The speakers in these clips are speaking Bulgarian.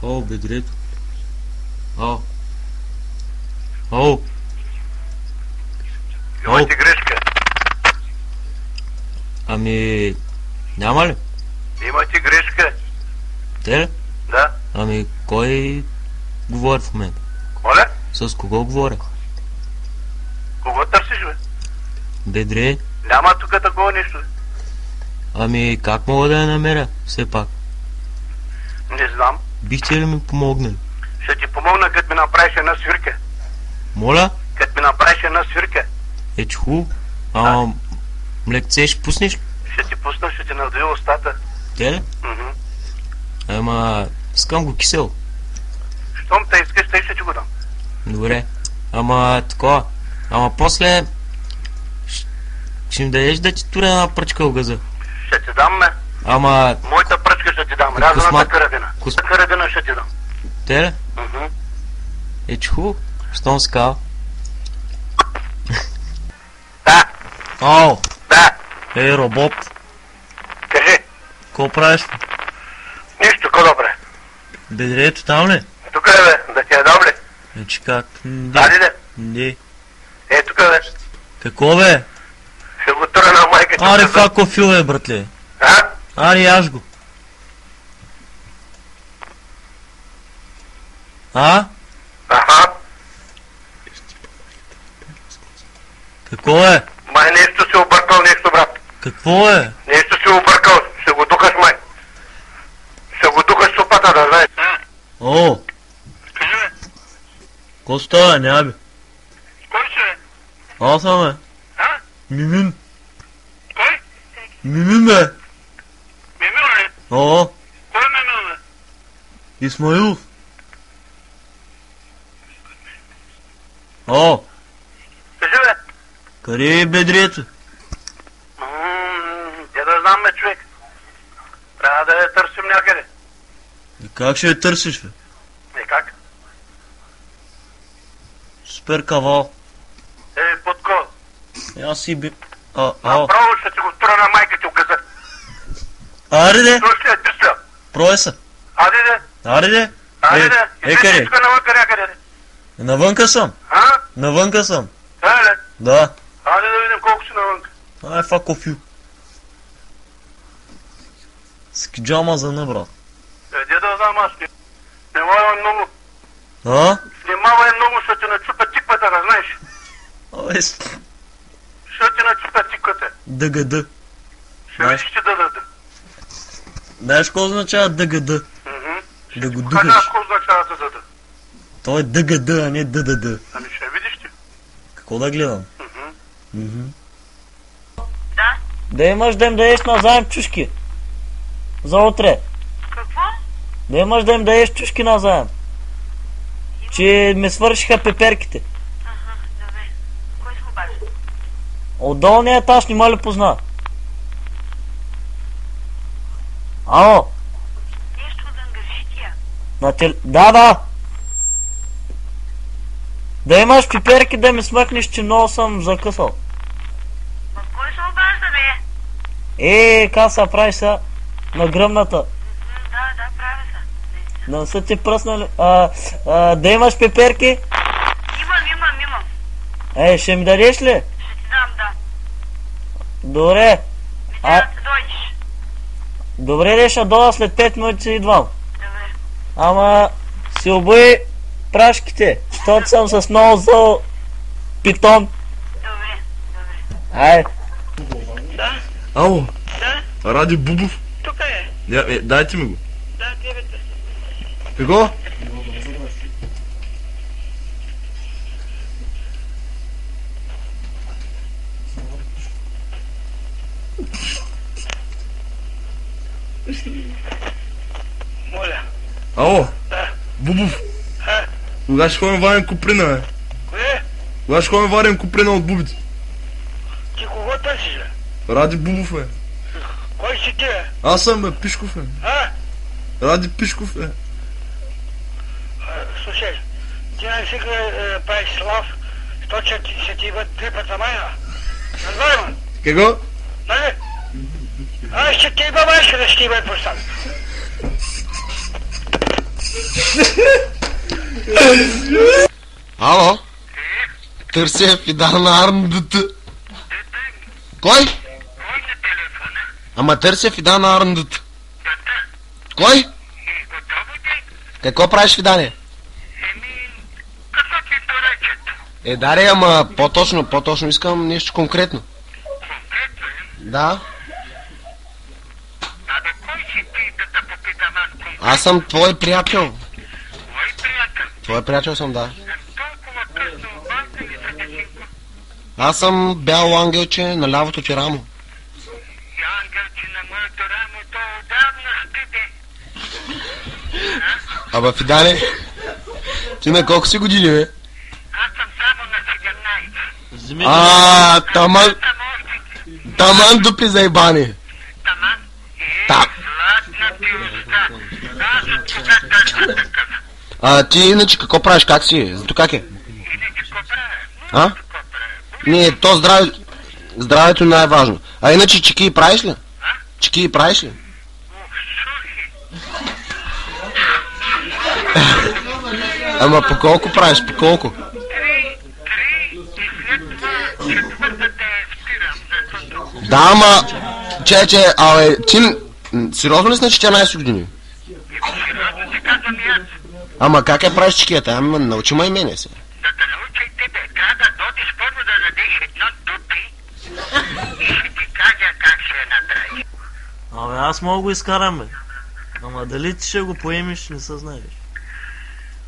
О, бедрето. О. О. Имате грешка. Ами, няма ли? Имате грешка. Те ли? Да. Ами, кой говори в момента? Моля? С кого говоря? Кого търсиш, бе? Бедре. Няма тук такова нещо. Ами, как мога да я намеря, все пак? Не знам. Бихте ли ми помогнали? Ще ти помогна, като ми направиш една свирка. Моля? Като ми направиш една свирка. Че хубаво. Ама, млекце ще пуснеш ли? Ще ти пусна, ще ти надуя устата. Те ли? Ама, искам го кисело. Щом те искаш, тъй ще ти го дам. Добре. Ама, такова. Ама после... Ще ми дадеш да ти туря една пръчка в газа. Ще ти дам, ме. Ама... Моята пръчка ще ти дам. Рязаната карабина. Карабина ще ти дам. Те ли? Че хубаво. Щом се казва? Да. Ау! Да. Робот. Кажи. Какво правиш? Нищо, ко добре. Бедрето там ли? Тук е, бе. Да ти я дам ли? Че как? Дади, де. Не. Тук е, бе. Какво бе? Ще го тура на майка ти. Аре, това кофил е, братле. Аре, яж го. Аха. Какво е? Май нещо си объркал, нещо, брат. Какво е? Нещо си объркал. Ще го духаш, май. Ще го духаш супата, да знаеш. О! Кажи, бе. Ко става, няма бе? Кой си, бе? Аз съм, бе. Мимин. Кой? Мимин, бе. Мимил ли? О! Кой е Мимил, бе? Исмаилов. О! Кажи, бе. Къде е бедрето? Те да знам, бе, човек. Трябва да я търсим някъде. И как ще я търсиш, бе? Как? Супер кавал. Под кол. Аз си би... Направо ще ти го тура на майка ти указа. Аре де! Слушай, ти стрел. Прой се. Аде де. Аре де! Аде де. Къде? Тук навънка някъде, де. Навънка съм. Навънка съм. Ле? Да. Аде да видим колко си навънка. Ай, фа кофю. С киджама за не, брат. Де да знам аз. Внимавай много. Внимавай много, ще ти начупа тиквата, да знаеш. Ще ти начупа тиквата. ДГД. Ще видиш ти ДГД. Знаеш какво означава ДГД? Да го духаш. Кажа, какво означава ДГД? Той е ДГД, а не ДДД. Ами ще видиш ти. Какво да гледам? Да? Да имаш да им дадеш назаем чушки. За утре. Какво? Да имаш да им дадеш чушки назаем. Че ми свършиха пеперките. Добре. Кой се обажда? От долния етаж нима ли позна? Ало? Нещо да ангажития. Да. Да имаш пиперки да ми смъкнеш, че много съм закъсал. От кой се обажда, бе? Как се прави сега? На гръмната. Да, прави се. Да не са ти пръснали. Да имаш пиперки? Имам. Ще ми дадеш ли? Ще ти дам, да. Добре. Трябва да дойдеш. Добре, ще дойда след 5 минути си идвам. Добре. Ама си обуй прашките, защото съм с много зъл питон. Добре. Ай. Да? Ало. Да? Ради Бубов. Тук е. Дайте ми го. Да, тебе. Какво? Моля. Ало. Да. Бубов. Кога ще ходим варим куприна, бе? Кое? Кога ще ходим варим куприна от бубите? Ти кого търсиш, бе? Ради Бубов, бе. Кой си ти, бе? Аз съм, бе, Пишков, бе. Ради Пишков, бе. Слушай, ти не си правиш слав, то че ще ти идват 3 пъти майна. Разбавим? Какво? Нали? Ще ти идва майка да ще ти идва постави. Ало? Търся Фидан Арндът. Кой? Ама търся Фидан Арндът. Кой? Какво правиш, Фидане? Даре, ама по-точно искам нещо конкретно. Да. Аз съм твой приятел. Твой приятел съм, да. Аз съм бяло ангелче на лявото ти рамо. Аба, Фидане, ти на колко си години, бе? Аз съм само на 17. Таман дупли заебани. Ти иначе какво правиш, как си? Зато как е? А? Не, то здравето не е важно. А иначе чеки правиш ли? Чеки правиш ли? Ама по колко правиш, по колко? Да, ама... ти... Сериозно ли си на 14 години? Ама как я правиш чекията? Ама научи ма и мене се. Да те науча и тебе. Трябва да дойдеш първо да дадеш едно дупи и ще ти кажа как ще я направиш. Абе, аз мога го изкарам, бе. Ама дали ти ще го поемиш, не се знаеш.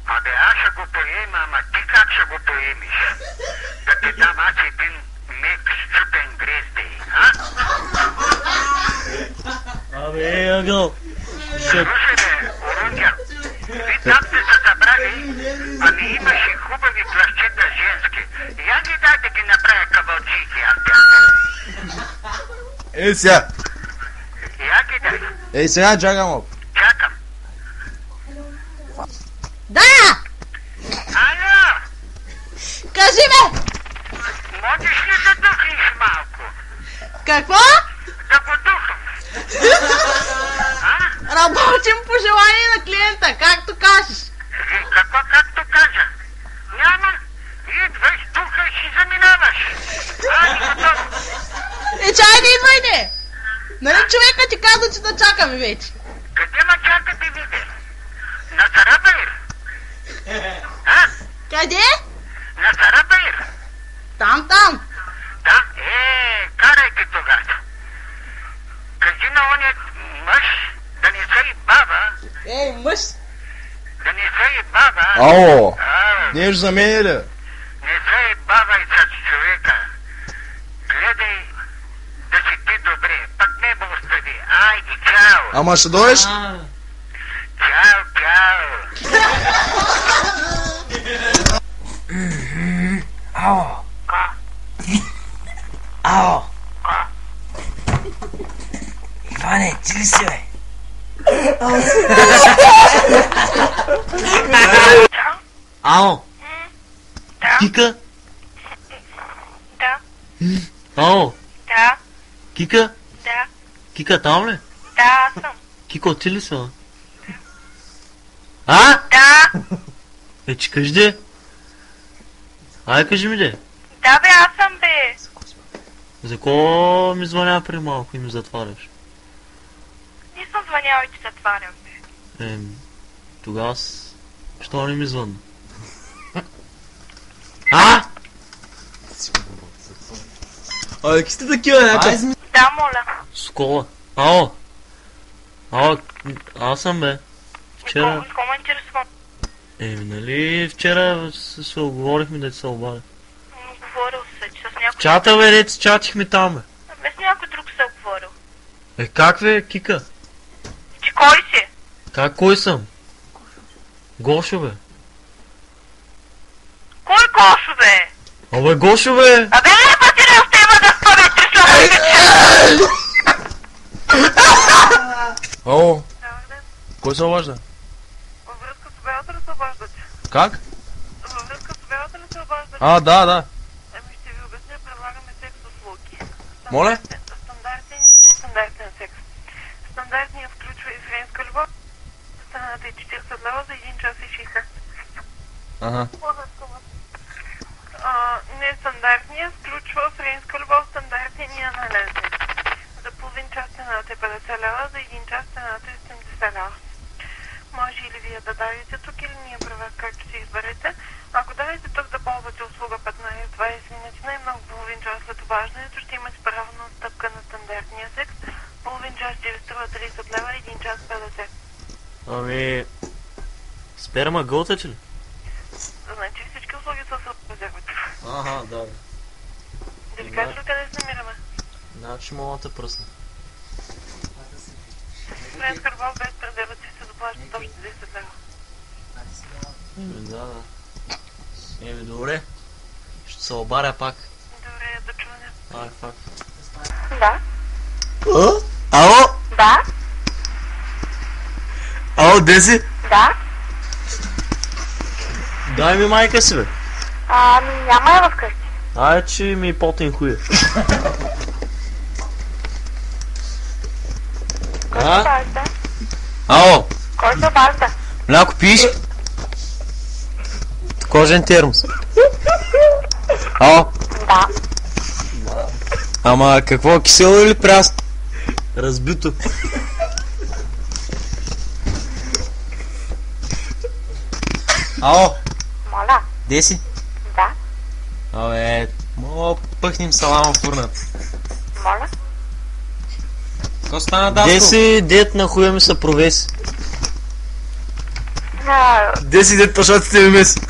Абе, аз ще го поема, ама ти как ще го поемиш? Да ти дам аз един мек счупен грезде, а? Абе, ъгъл. Слушай, бе, Орунджа, ви там сте се събрали, ами имаше хубави плащета женски. Я ги дай да ги направя кавалджики, аз бях. Сега. Я ги дай. Сега чакам малко. Чакам. Да! Алло! Кажи ме! Можеш ли да духнеш малко? Какво? Да го духам. Работим по желание на клиента, както кажеш. Какво както кажа? Няма. Идваш, духаш и заминаваш. Готово. Чай да идвай не! Нали човека ти каза, че да чакаме вече? Къде ма чакате, виде? На Сарабаир? Къде? На Сарабаир? Там. Да? Карайте тогава. Кажи на оня мъж да не се и баба. Мъж. Да не се и баба. Ало! Нещо за мен ли? Не се и баба и с човека. Гледай да си ти добре. Пък не ме остави. Айде, чао. Ама ще дойдеш? Чао. Ао! Иване, ти ли си, бе? Ао! Да. Кика? Да. Ао! Да. Кика? Да. Кика там ли? Да, аз съм. Кико, ти ли си, бе? Да. Че кажи де? Ай, кажи ми де. Да, бе, аз съм, бе. За кого ми звъня при малко и ми затваряш? Не съм звънял и ти затварям, бе. Тогава що не ми звънна? Абе, какви сте такива, някак? Да, моля. Скола. Ао, аз съм, бе. Вчера... С кого ме интересува? Нали вчера се оговорихме да ти се обадя. Говорил се, че с някой... Чата, бе, дете, чатихме там, бе. Без някой друг се оговорил. Как, бе, Кика? Че кой си? Как, кой съм? Гошо, бе. Кой Гошо, бе? Абе, Гошо, бе! Абе, не пъти не остема да спа, бе, че слава. Ало, Да, бе. кой се обажда? Във връзка с обявата ли се обаждате? Как? Във връзка с обявата ли се обаждате? Да. Ами ще ви обясня, предлагаме секс услуги. Моля? Стандартен секс. Стандартният включва и френска любов, цената е 40 лева за 1 час и 60. Ага. Нестандартният включва френска любов, стандартния на лезе. За половин час цената е 50 лева, за 1 час цената е 70 лева. Може или вие да дадете тук, или ние при вас, както си изберете. Ако дадете тук да ползвате услуга 15-20 минути, най-много половин час след обаждането, ще имате право на отстъпка на стандартния секс. Половин час ще ви струва 30 лева, 1 час 50. Ами... Сперма гълтаче ли? Значи всички услуги са с презерватив. Ага, да. Да ви кажа ли къде се намираме? Значи мога да пръсна. Френска любов без презерватив се доплащат още 10 лева. Да. Добре. Ще се обаря пак. Добре, да чуване. Ай, фак. Да. Ало? Да. Ало, Деси? Да. Дай ми майка си, бе. Няма я вкъщи. Ай, че ми потен хуя. Кой се обажда? Ало? Кой се обажда? Мляко пиш? Кожен термос. Ало? Да. Ама какво, кисело или прясно? Разбито. Ало? Моля. Деси? Да. Абе, мога пъхнем салама в фурната. Моля. Какво стана, Даско? Деси, дет на хуя ми се провеси. Деси, дет пашатите ми меси.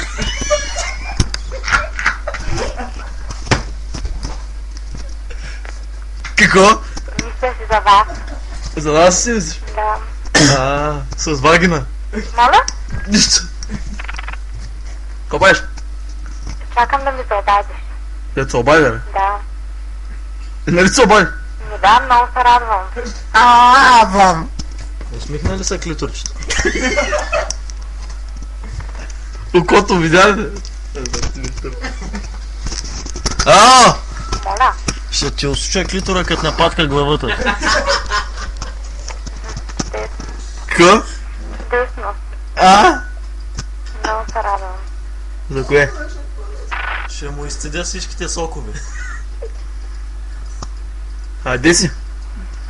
Какво? Мисля си за вас. За нас си мислиш? Да. С вагина. Моля? Нищо. Какво правиш? Чакам да ми се обадиш. Дет се обади, бе. Да. Нали се обади? Да, много се радвам. Радвам. Усмихна ли са клиторчето? Окото видя ли? Моля. Ще ти осуча клитора, като нападка главата. Какво? Десно. Много се радвам. За кое? Ще му изцедя всичките сокове. Деси,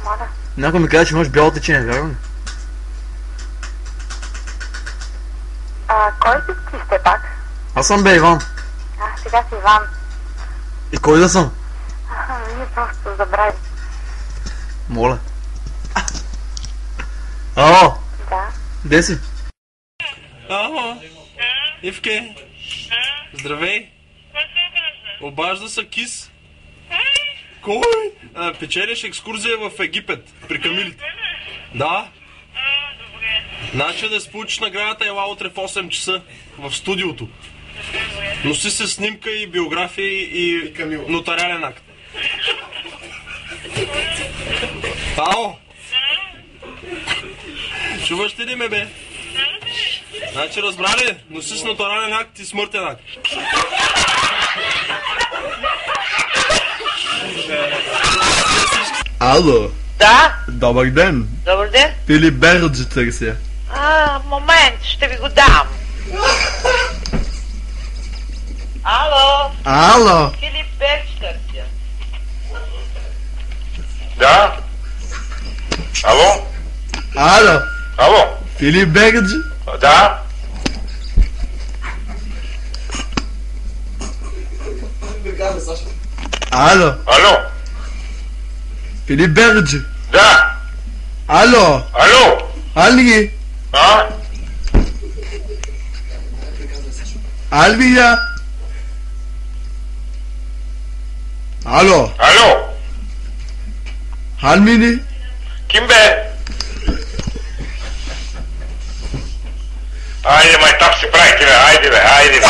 Моля. някой ми каза, че имаш бяло течение, вярно ли? Кой си ти сте пак? Аз съм бе Иван. Сега си Иван. И кой да съм? Ние просто забрави. Моля. Ало, Да. Деси. Ало, Ивке, здравей. Обажда се Кис. Кой? Печелиш екскурзия в Египет, при Камилите. Да. Значи да си получиш наградата, ела утре в 8 часа в студиото. Носи се снимка и биография и нотариален акт. Ало! Чуваш ли ме, бе? Значи разбрали? Носи с нотариален акт и смъртен акт. Ало. Да. Добър ден. Добър ден. Филип Берджи търся. Момент, ще ви го дам. Ало. Ало. Филип Берч търся. Да? Ало? Ало. Ало? Филип Берджи. Да? Ало. Ало? Филип Берджи. Да? Ало. Ало? Али. Алвия. Ало. Ало? Халмини. Ким бе? Айде, майтап си правите, бе, айде, бе, айде, бе.